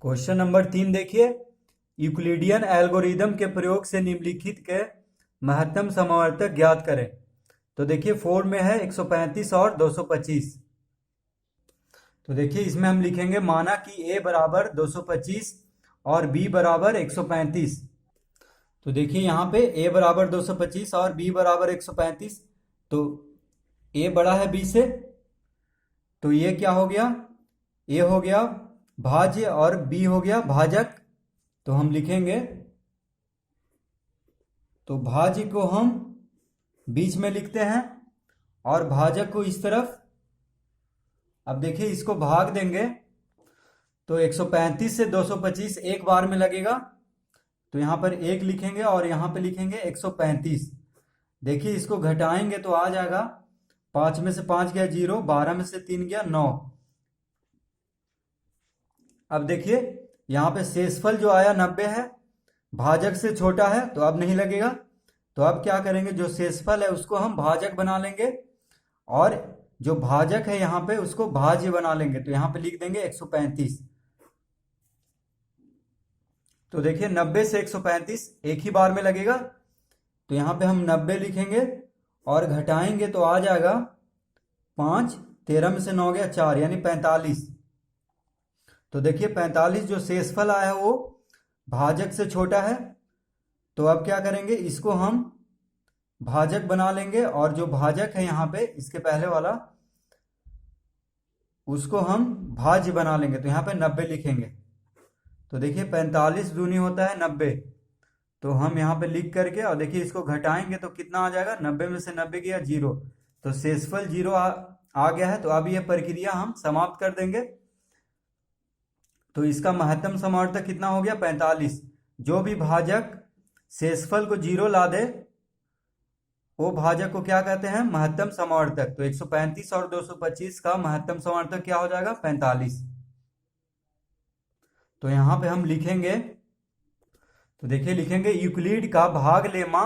Question number 3 देखिए। Euclidean algorithm के प्रयोग से निम्नलिखित के महत्तम समावर्तक ज्ञात करें। तो देखिए 4 में है 135 और 225। तो देखिए इसमें हम लिखेंगे माना कि a बराबर 225 और b बराबर 135। तो देखिए यहाँ पे a बराबर 225 और b बराबर 135। तो a बड़ा है b से, तो ये क्या हो गया, a हो गया भाज्य और b हो गया भाजक। तो हम लिखेंगे, तो भाज्य को हम बीच में लिखते हैं और भाजक को इस तरफ। अब देखिए इसको भाग देंगे तो 135 से 225 एक बार में लगेगा, तो यहाँ पर 1 लिखेंगे और यहाँ पे लिखेंगे 135। देखिए इसको घटाएंगे तो आ जाएगा 5 में से 5 गया 0, 12 में से 3 गया 9। अब देखिए यहाँ पे शेषफल जो आया 90 है, भाजक से छोटा है तो अब नहीं लगेगा। तो अब क्या करेंगे, जो शेषफल है उसको हम भाजक बना लेंगे और जो भाजक है यहाँ पे उसको भाज्य बना लेंगे। तो यहाँ पे लिख देंगे 135। तो देखिए 90 से 135 एक ही बार में लगेगा, तो यहाँ पे हम 90 लिखेंगे और घटाएंगे तो आ जाएगा 5, 13 में से 9 गया 4 यानी 45। तो देखिए 45 जो शेषफल आया है वो भाजक से छोटा है, तो अब क्या करेंगे, इसको हम भाजक बना लेंगे और जो भाजक है यहाँ पे इसके पहले वाला उसको हम भाज्य बना लेंगे। तो यहाँ पे 90 लिखेंगे। तो देखिए 45 दूनी होता है 90, तो हम यहाँ पे लिख करके और देखिए इसको घटाएंगे तो कितना आ जाएगा, 90 में से 90 गया 0, तो शेषफल 0 आ गया है। तो अब ये प्रक्रिया हम समाप्त कर देंगे। तो इसका महत्तम समावर्तक कितना हो गया, 45। जो भी भाजक शेषफल को 0 ला दे वो भाजक को क्या कहते हैं, महत्तम समावर्तक। तो 135 और 225 का महत्तम समावर्तक क्या हो जाएगा, 45। तो यहां पे हम लिखेंगे, तो देखिए लिखेंगे यूक्लिड का भाग लेमा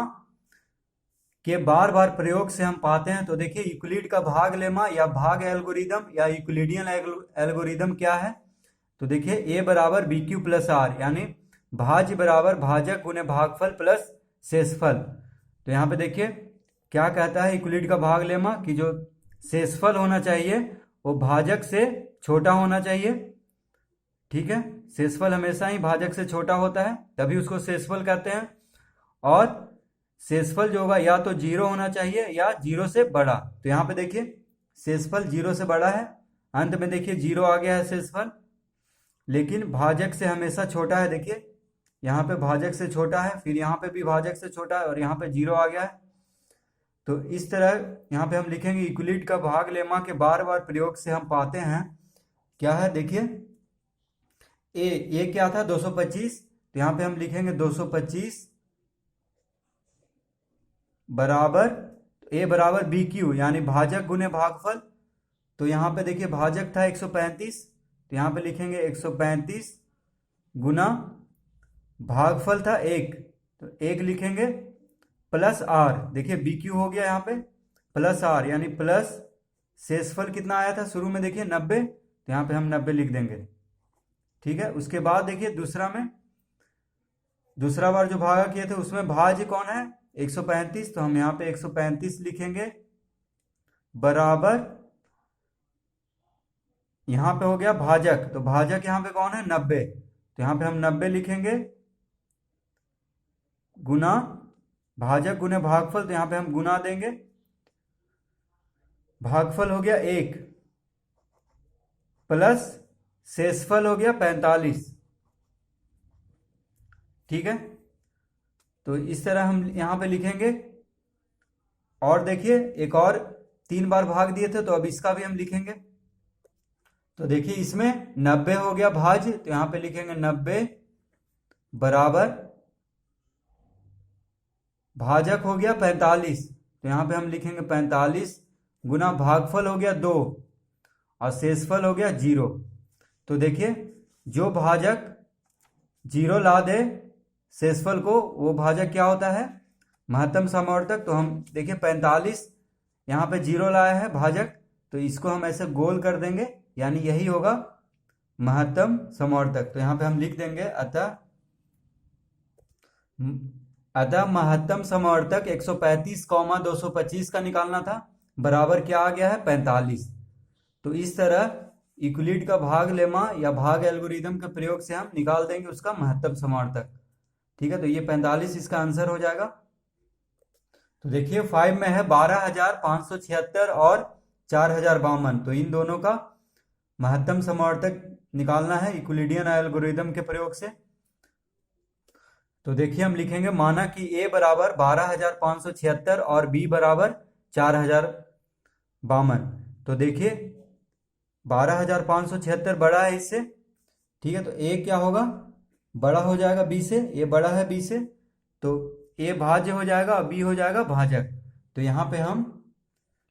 के बार बार प्रयोग से हम पाते हैं। तो देखिए यूक्लिड का भाग लेमा या भाग एल्गोरिदम या यूक्लिडियन एल्गोरिदम क्या है। तो देखिए a बराबर बी क्यू प्लस आर, यानी भाज्य बराबर भाजक गुने भागफल प्लस शेषफल। तो यहाँ पे देखिए क्या कहता है यूक्लिड का भाग लेमा, कि जो शेषफल होना चाहिए वो भाजक से छोटा होना चाहिए। ठीक है, शेषफल हमेशा ही भाजक से छोटा होता है, तभी उसको शेषफल कहते हैं। और शेषफल जो होगा या तो 0 होना चाहिए या 0 से बड़ा। तो यहाँ पे देखिए शेषफल 0 से बड़ा है, अंत में देखिए 0 आ गया है शेषफल, लेकिन भाजक से हमेशा छोटा है। देखिए यहाँ पे भाजक से छोटा है, फिर यहाँ पे भी भाजक से छोटा है और यहाँ पे 0 आ गया है। तो इस तरह यहाँ पे हम लिखेंगे यूक्लिड का भाग लेमा के बार बार प्रयोग से हम पाते हैं क्या है। देखिए ए क्या था, 225। तो यहाँ पे हम लिखेंगे 225 बराबर ए बराबर बी क्यू, यानी भाजक गुने भागफल। तो यहाँ पे देखिए भाजक था 135, तो यहाँ पे लिखेंगे 135 गुना भागफल था 1, तो 1 लिखेंगे प्लस आर। देखिए बी क्यू हो गया यहाँ पे प्लस आर, यानी प्लस शेषफल कितना आया था शुरू में, देखिए 90, तो यहाँ पे हम 90 लिख देंगे। ठीक है, उसके बाद देखिए दूसरा बार जो भागा किए थे उसमें भाज्य कौन है, 135, तो हम यहाँ पे 135 लिखेंगे बराबर, यहाँ पे हो गया भाजक, तो भाजक यहाँ पे कौन है 90, तो यहाँ पे हम 90 लिखेंगे गुना भाजक गुने भागफल। तो यहाँ पे हम गुना देंगे, भागफल हो गया 1 प्लस शेषफल हो गया 45। ठीक है, तो इस तरह हम यहां पे लिखेंगे। और देखिए एक और 3 बार भाग दिए थे, तो अब इसका भी हम लिखेंगे। तो देखिए इसमें 90 हो गया भाज्य, तो यहां पे लिखेंगे 90 बराबर भाजक हो गया 45, तो यहां पे हम लिखेंगे 45 गुना भागफल हो गया 2 और शेषफल हो गया 0। तो देखिए जो भाजक 0 ला दे शेषफल को वो भाजक क्या होता है, महत्तम समावर्तक। तो हम देखिए 45 यहाँ पे 0 लाया है भाजक, तो इसको हम ऐसे गोल कर देंगे, यानी यही होगा महत्तम समावर्तक। तो यहाँ पे हम लिख देंगे अतः महत्तम समावर्तक 135, 225 का निकालना था, बराबर क्या आ गया है 45। तो इस तरह यूक्लिड का भाग लेमा या भाग एल्गोरिदम के प्रयोग से हम निकाल देंगे उसका महत्तम समावर्तक। ठीक है, तो ये 45 इसका आंसर हो जाएगा। तो देखिए 5 में है 12,576 और 4,052, तो इन दोनों का महत्तम समावर्तक निकालना है यूक्लिडियन एल्गोरिदम के प्रयोग से। तो देखिए हम लिखेंगे, माना कि a बराबर 12,576 और b बराबर 4,052। तो देखिए 12,576 बड़ा है इससे, ठीक है, तो a क्या होगा, बड़ा हो जाएगा b से, a बड़ा है b से, तो a भाज्य हो जाएगा और b हो जाएगा भाजक। तो यहाँ पे हम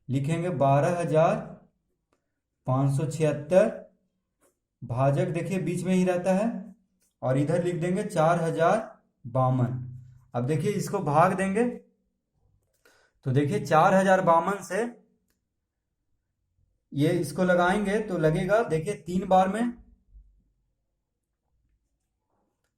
लिखेंगे 12,576 भाजक, देखिए बीच में ही रहता है, और इधर लिख देंगे 4,052। अब देखिए इसको भाग देंगे, तो देखिए 4,052 से ये इसको लगाएंगे तो लगेगा, देखिए 3 बार में,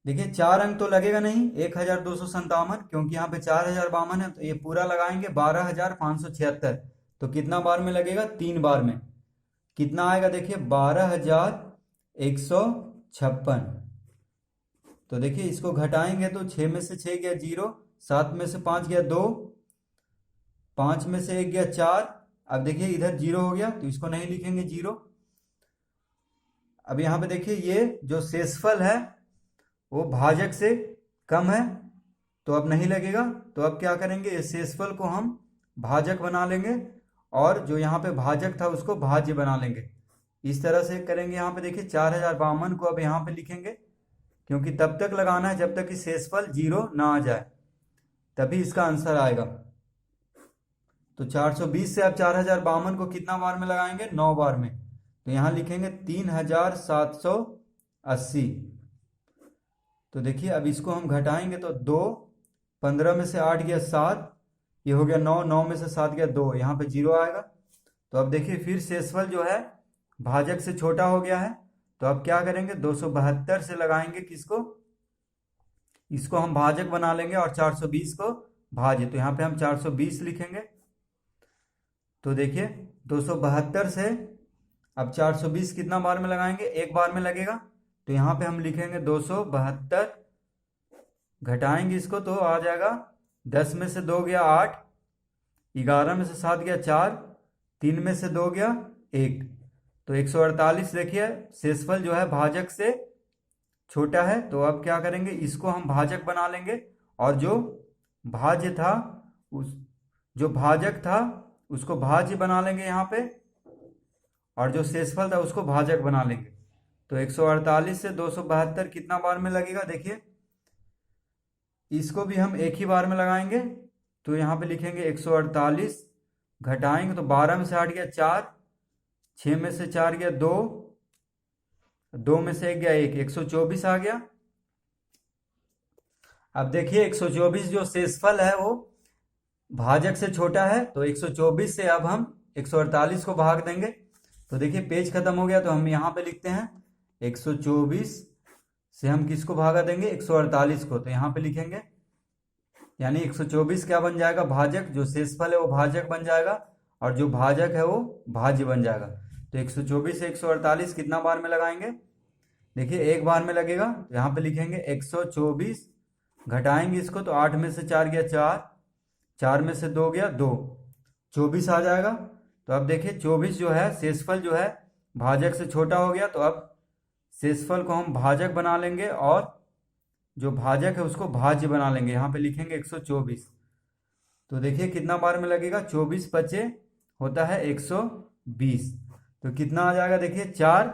देखिए 4 अंक तो लगेगा नहीं, 1,257, क्योंकि यहाँ पे 4,052 है, तो ये पूरा लगाएंगे 12,576, तो कितना बार में लगेगा, 3 बार में। कितना आएगा देखिए 12,156। तो देखिए इसको घटाएंगे तो 6 में से 6 गया 0, 7 में से 5 गया 2, 5 में से 1 गया 4। अब देखिए इधर 0 हो गया, तो इसको नहीं लिखेंगे 0। अब यहाँ पे देखिए ये जो शेषफल है वो भाजक से कम है, तो अब नहीं लगेगा। तो अब क्या करेंगे, इस शेषफल को हम भाजक बना लेंगे, और जो यहाँ पे भाजक था उसको भाज्य बना लेंगे। इस तरह से करेंगे। यहाँ पे देखिए 4,052 को अब यहाँ पे लिखेंगे, क्योंकि तब तक लगाना है जब तक कि शेषफल 0 ना आ जाए, तभी इसका आंसर आएगा। तो 420 से अब 4,052 को कितना बार में लगाएंगे, 9 बार में। तो यहाँ लिखेंगे 3,780। तो देखिए अब इसको हम घटाएंगे तो 2, 15 में से 8 गया 7, ये हो गया 9, 9 में से 7 गया 2, यहाँ पे 0 आएगा। तो अब देखिए फिर शेषफल जो है भाजक से छोटा हो गया है, तो अब क्या करेंगे, 272 से लगाएंगे किसको, इसको हम भाजक बना लेंगे, और 420 को भाज्य। तो यहाँ पे हम 420 लिखेंगे। तो देखिए 272 से अब 420 कितना बार में लगाएंगे, 1 बार में लगेगा। तो यहाँ पे हम लिखेंगे 272, घटाएंगे इसको तो आ जाएगा 10 में से 2 गया 8, 11 में से 7 गया 4, 3 में से 2 गया 1, तो 148। देखिए शेषफल जो है भाजक से छोटा है, तो अब क्या करेंगे, इसको हम भाजक बना लेंगे, और जो भाज्य था जो भाजक था उसको भाज्य बना लेंगे यहाँ पे, और जो शेषफल था उसको भाजक बना लेंगे। तो 148 से 272 कितना बार में लगेगा, देखिए इसको भी हम एक ही बार में लगाएंगे। तो यहाँ पे लिखेंगे 148, घटाएंगे तो 12 में से 8 गया 4, 6 में से 4 गया 2, 2 में से 1 गया 1, 124 आ गया। अब देखिए 124 जो शेषफल है वो भाजक से छोटा है, तो 124 से अब हम 148 को भाग देंगे। तो देखिए पेज खत्म हो गया, तो हम यहाँ पे लिखते हैं 124 से हम किसको भागा देंगे, 148 को। तो यहाँ पे लिखेंगे, यानी 124 क्या बन जाएगा, भाजक, जो शेषफल है वो भाजक बन जाएगा, और जो भाजक है वो भाज्य बन जाएगा। तो 124 से 148 कितना बार में लगाएंगे, देखिए 1 बार में लगेगा। तो यहाँ पे लिखेंगे 124, घटाएंगे इसको तो 8 में से 4 गया 4, 4 में से 2 गया 2, 24 आ जाएगा। तो अब देखिए 24 जो है शेषफल जो है भाजक से छोटा हो गया, तो अब शेषफल को हम भाजक बना लेंगे, और जो भाजक है उसको भाज्य बना लेंगे। यहाँ पे लिखेंगे 124। तो देखिए कितना बार में लगेगा, 24 बचे होता है 120। तो कितना आ जाएगा, देखिए 4,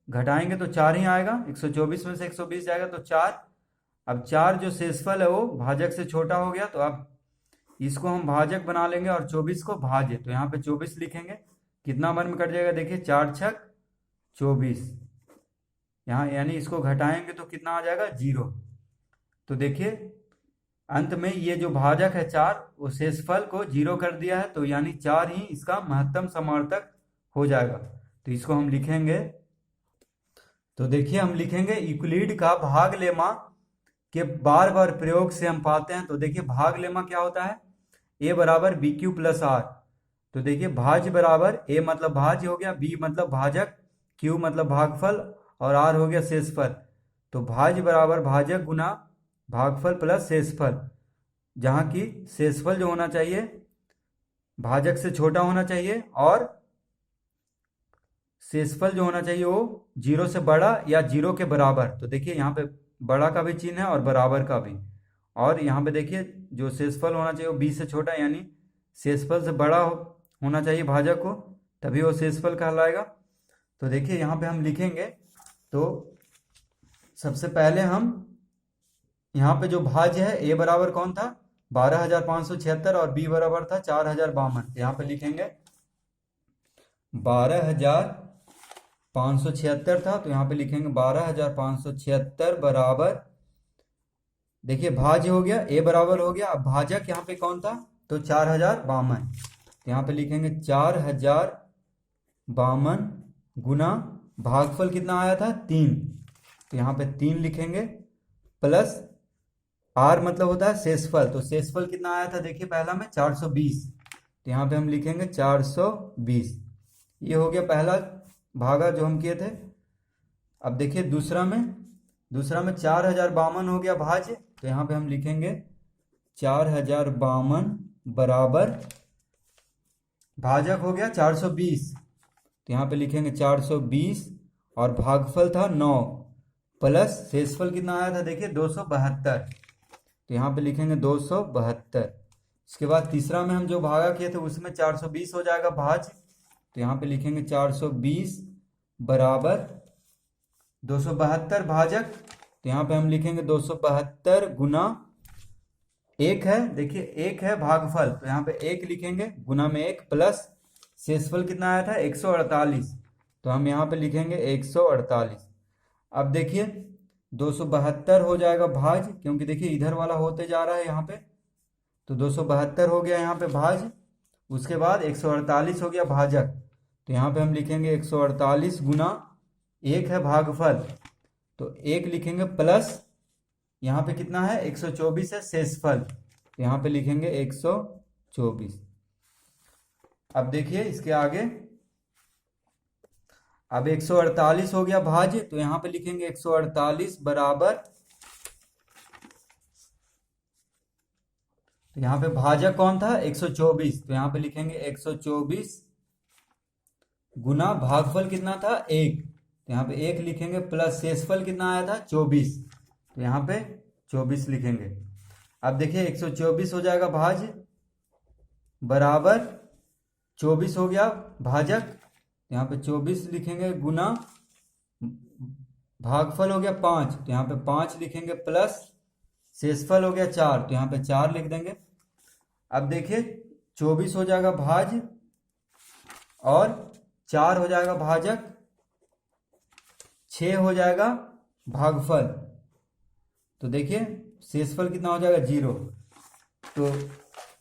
घटाएंगे तो 4 ही आएगा, 124 में से 120 जाएगा तो 4। अब 4 जो शेषफल है वो भाजक से छोटा हो गया, तो अब इसको हम भाजक बना लेंगे, और 24 को भाज्य। तो यहाँ पे 24 लिखेंगे, कितना बार में कट जाएगा, देखिए 4 छक 24, यहाँ यानी इसको घटाएंगे तो कितना आ जाएगा, 0। तो देखिए अंत में ये जो भाजक है 4, वो शेषफल को 0 कर दिया है, तो यानी 4 ही इसका महत्तम समावर्तक हो जाएगा। तो इसको हम लिखेंगे तो देखिए हम लिखेंगे यूक्लिड का भाग लेमा के बार बार प्रयोग से हम पाते हैं। तो देखिए भाग लेमा क्या होता है, ए बराबर बी क्यू प्लस आर। तो देखिए भाज्य बराबर ए मतलब भाज्य हो गया, बी मतलब भाजक, क्यू मतलब भागफल और आर हो गया शेषफल। तो भाज्य बराबर भाजक गुना भागफल प्लस शेषफल, जहाँ की शेषफल जो होना चाहिए भाजक से छोटा होना चाहिए और शेषफल जो होना चाहिए वो 0 से बड़ा या 0 के बराबर। तो देखिए यहाँ पे बड़ा का भी चिन्ह है और बराबर का भी, और यहाँ पे देखिए जो शेषफल होना चाहिए वो 20 से छोटा, यानी शेषफल से बड़ा होना चाहिए भाजक को, तभी वो शेषफल कहलाएगा। तो देखिए यहाँ पे हम लिखेंगे, तो सबसे पहले हम यहाँ पे जो भाज्य है ए बराबर कौन था 12,576 और बी बराबर था 4,052। यहाँ पे लिखेंगे 12,576 था, तो यहाँ पे लिखेंगे 12,576 बराबर, देखिए भाज्य हो गया ए बराबर हो गया, अब भाजक यहाँ पे कौन था तो 4,052। तो यहाँ पे लिखेंगे 4,052 गुना भागफल कितना आया था 3, तो यहाँ पे 3 लिखेंगे प्लस आर मतलब होता है शेषफल। तो शेषफल कितना आया था देखिए पहला में 420, तो यहाँ पे हम लिखेंगे 420। ये हो गया पहला भागा जो हम किए थे। अब देखिए दूसरा में 4,052 हो गया भाज्य, तो यहाँ पे हम लिखेंगे 4,052 बराबर भाजक हो गया 420, तो यहाँ पे लिखेंगे 420 और भागफल था 9 प्लस शेषफल कितना आया था देखिए 272, तो यहाँ पे लिखेंगे 272। इसके बाद तीसरा में हम जो भागा किए थे उसमें 420 हो जाएगा भाज्य, तो यहाँ पे लिखेंगे 420 बराबर 272 भाजक, तो यहाँ पे हम लिखेंगे 272 गुना एक है, देखिए एक है भागफल, तो यहाँ पे एक लिखेंगे गुना में एक प्लस शेषफल कितना आया था 148, तो हम यहाँ पे लिखेंगे 148। अब देखिए 272 हो जाएगा भाज्य, क्योंकि देखिए इधर वाला होते जा रहा है यहाँ पे, तो 272 हो गया यहाँ पे भाज्य, उसके बाद 148 हो गया भाजक, तो यहाँ पे हम लिखेंगे 148 गुना एक है भागफल, तो एक लिखेंगे प्लस यहाँ पे कितना है 124 है शेषफल, तो यहाँ पे लिखेंगे 124। अब देखिए इसके आगे, अब 148 हो गया भाज्य, तो यहाँ पे लिखेंगे 148 बराबर, तो यहाँ पे भाजक कौन था 124, तो यहाँ पे लिखेंगे 124 गुना भागफल कितना था 1, तो यहाँ पे 1 लिखेंगे प्लस शेषफल कितना आया था 24, तो यहाँ पे 24 लिखेंगे। अब देखिए 124 हो जाएगा भाज्य बराबर 24 हो गया भाजक, यहाँ पे 24 लिखेंगे गुना भागफल हो गया 5, तो यहाँ पे 5 लिखेंगे प्लस शेषफल हो गया 4, तो यहाँ पे 4 लिख देंगे। अब देखिए 24 हो जाएगा भाज्य और 4 हो जाएगा भाजक, 6 हो जाएगा भागफल, तो देखिए शेषफल कितना हो जाएगा 0। तो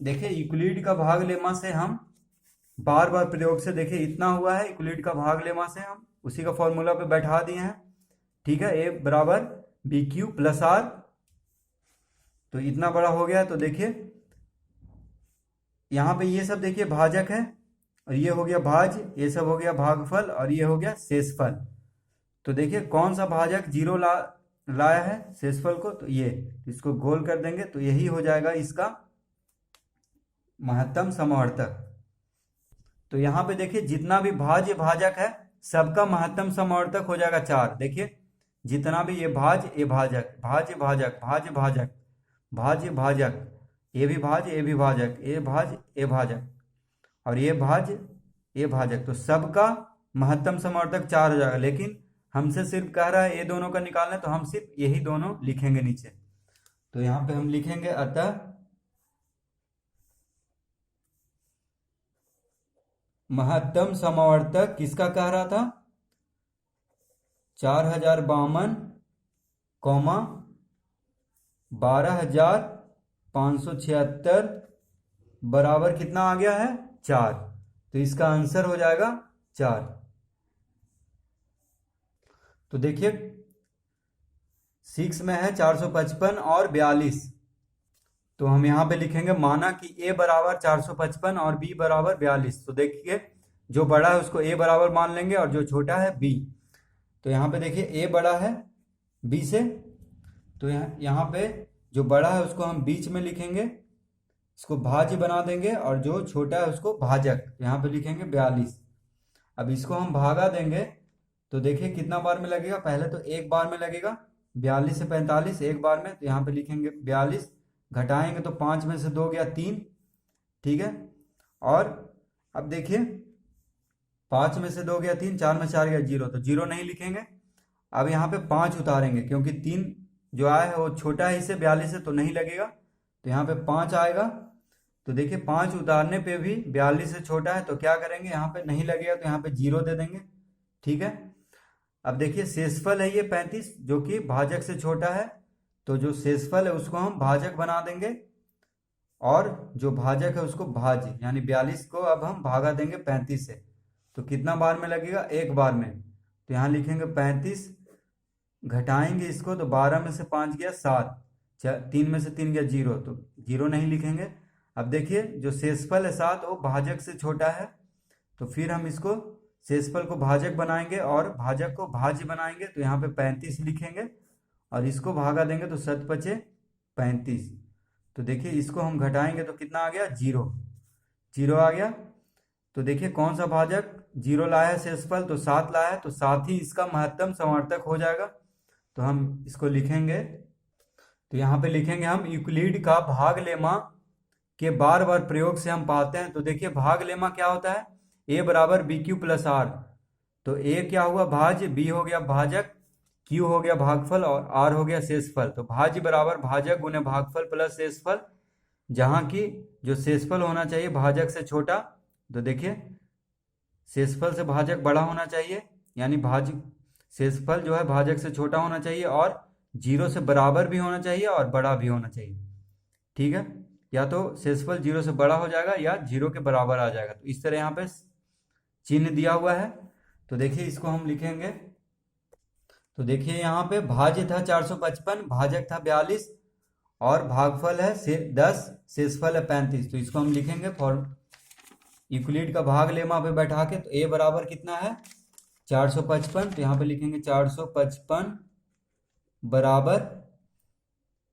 देखिए यूक्लिड का भाग लेमा से हम बार बार प्रयोग से देखिए इतना हुआ है, यूक्लिड का भाग लेमा से हम उसी का फॉर्मूला पे बैठा दिए हैं, ठीक है। ए बराबर बी क्यू प्लस आर, तो इतना बड़ा हो गया। तो देखिए यहाँ पे ये सब देखिए भाजक है और ये हो गया भाज्य, ये सब हो गया भागफल और ये हो गया शेषफल। तो देखिए कौन सा भाजक 0 लाया है शेषफल को, तो ये इसको गोल कर देंगे, तो यही हो जाएगा इसका महत्तम समवर्तक। तो यहाँ पे देखिए जितना भी भाज्य भाजक है सबका महत्तम समवर्तक हो जाएगा 4। देखिए जितना भी ये भाज्य ये भाजक, भाज्य भाजक, भाज्य भाजक, भाज्य भाजक, ये भी भाज्य ये भी भाजक, ये भाज्य ये भाजक और ये भाज्य ये भाजक, तो सबका महत्तम समवर्तक 4 हो जाएगा। लेकिन हमसे सिर्फ कह रहा है ये दोनों का निकालना, तो हम सिर्फ यही दोनों लिखेंगे नीचे। तो यहाँ पे हम लिखेंगे अतः महत्तम समवर्तक किसका कह रहा था 4,052 कौमा 12,576 बराबर कितना आ गया है 4, तो इसका आंसर हो जाएगा 4। तो तो देखिए 6 में है 455 और 42, तो हम यहाँ पे लिखेंगे माना कि a बराबर 455 और b बराबर 42। तो देखिए जो बड़ा है उसको a बराबर मान लेंगे और जो छोटा है b। तो यहाँ पे देखिए a बड़ा है b से, तो यहाँ पे जो बड़ा है उसको हम बीच में लिखेंगे, इसको भाज्य बना देंगे, और जो छोटा है उसको भाजक, यहाँ पे लिखेंगे 42। अब इसको हम भागा देंगे तो देखिए कितना बार में लगेगा, पहले तो एक बार में लगेगा, 42 से 45 एक बार में, तो यहाँ पे लिखेंगे 42, घटाएंगे तो 5 में से 2 गया 3, ठीक है। और अब देखिए 5 में से 2 गया 3, 4 में 4 गया 0, तो 0 नहीं लिखेंगे। अब यहाँ पे 5 उतारेंगे क्योंकि 3 जो आया है वो छोटा है इससे 42 से, तो नहीं लगेगा, तो यहाँ पे 5 आएगा। तो देखिए 5 उतारने पे भी 42 से छोटा है, तो क्या करेंगे, यहाँ पे नहीं लगेगा तो यहाँ पे 0 दे देंगे, ठीक है। अब देखिए शेषफल है ये 35 जो कि भाजक से छोटा है, तो जो शेषफल है उसको हम भाजक बना देंगे और जो भाजक है उसको भाज्य, यानी 42 को अब हम भागा देंगे 35 से। तो कितना बार में लगेगा, एक बार में, तो यहाँ लिखेंगे 35, घटाएंगे इसको तो 12 में से 5 गया 7, 3 में से 3 गया 0, तो 0 नहीं लिखेंगे। अब देखिए जो शेषफल है 7 वो भाजक से छोटा है, तो फिर हम इसको शेषफल को भाजक बनाएंगे और भाजक को भाज्य बनाएंगे, तो यहाँ पे 35 लिखेंगे और इसको भागा देंगे तो 7 पचे 35। तो देखिए इसको हम घटाएंगे तो कितना आ गया, 0, 0 आ गया। तो देखिए कौन सा भाजक 0 लाया है शेषफल, तो 7 लाया है, तो 7 ही इसका महत्तम समवर्तक हो जाएगा। तो हम इसको लिखेंगे, तो यहाँ पे लिखेंगे हम यूक्लिड का भाग लेमा के बार बार प्रयोग से हम पाते हैं। तो देखिए भाग लेमा क्या होता है, a बराबर बी क्यू प्लस आर, तो a क्या हुआ भाज्य, b हो गया भाजक, q हो गया भागफल और r हो गया शेषफल। तो भाज्य बराबर भाजक गुने भागफल प्लस शेषफल, जहाँ की जो शेषफल होना चाहिए भाजक से छोटा, तो देखिए शेषफल से भाजक बड़ा होना चाहिए, यानी भाज्य शेषफल जो है भाजक से छोटा होना चाहिए और 0 से बराबर भी होना चाहिए और बड़ा भी होना चाहिए, ठीक है। या तो शेषफल 0 से बड़ा हो जाएगा या 0 के बराबर आ जाएगा। तो इस तरह यहाँ पे चिन्ह दिया हुआ है, तो देखिए इसको हम लिखेंगे। तो देखिए यहाँ पे भाज्य था 455, भाजक था 42 और भागफल है 10, शेषफल है 35। तो इसको हम लिखेंगे फॉर यूक्लिड का भाग लेमा पे बैठा के, तो a बराबर कितना है 455, तो यहाँ पे लिखेंगे 455 बराबर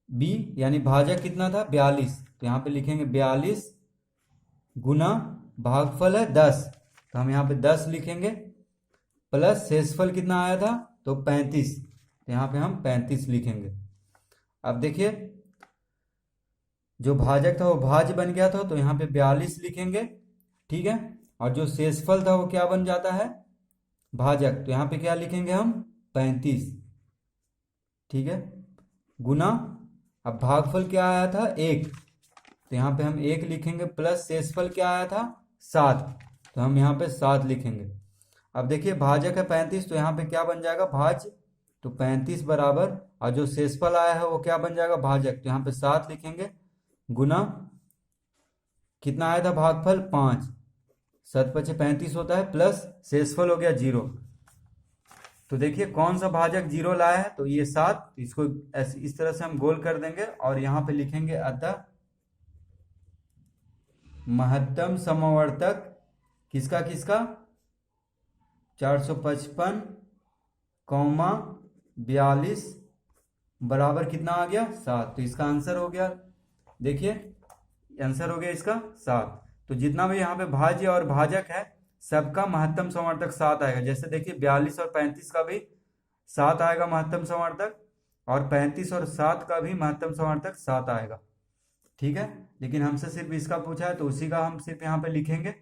b, यानी भाजक कितना था 42, तो यहाँ पे लिखेंगे 42 गुना भागफल है 10, तो हम यहाँ पे 10 लिखेंगे, प्लस शेषफल कितना आया था तो 35, तो यहाँ पे हम 35 लिखेंगे। अब देखिए जो भाजक था वो भाज्य बन गया था, तो यहाँ पे 42 लिखेंगे, ठीक है। और जो शेषफल था वो क्या बन जाता है भाजक, तो यहाँ पे क्या लिखेंगे हम 35, ठीक है, गुना अब भागफल क्या आया था 1, तो यहाँ पे हम 1 लिखेंगे, प्लस शेषफल क्या आया था 7, तो हम यहाँ पे 7 लिखेंगे। अब देखिए भाजक है 35, तो यहाँ पे क्या बन जाएगा भाज्य, तो 35 बराबर, और जो शेषफल आया है वो क्या बन जाएगा भाजक, तो यहाँ पे 7 लिखेंगे, गुना कितना आया था भागफल 5, 7 पचे 35 होता है, प्लस शेषफल हो गया 0। तो देखिए कौन सा भाजक 0 लाया है, तो ये 7, इसको इस तरह से हम गोल कर देंगे और यहाँ पे लिखेंगे अतः महत्तम समवर्तक किसका किसका 455, 42 बराबर कितना आ गया 7। तो इसका आंसर हो गया, देखिए आंसर हो गया इसका 7। तो जितना भी यहाँ पे भाज्य और भाजक है सबका महत्तम समवर्तक 7 आएगा। जैसे देखिए 42 और 35 का भी 7 आएगा महत्तम समवर्तक, और 35 और 7 का भी महत्तम समवर्तक 7 आएगा, ठीक है। लेकिन हमसे सिर्फ इसका पूछा है तो उसी का हम सिर्फ यहाँ पे लिखेंगे।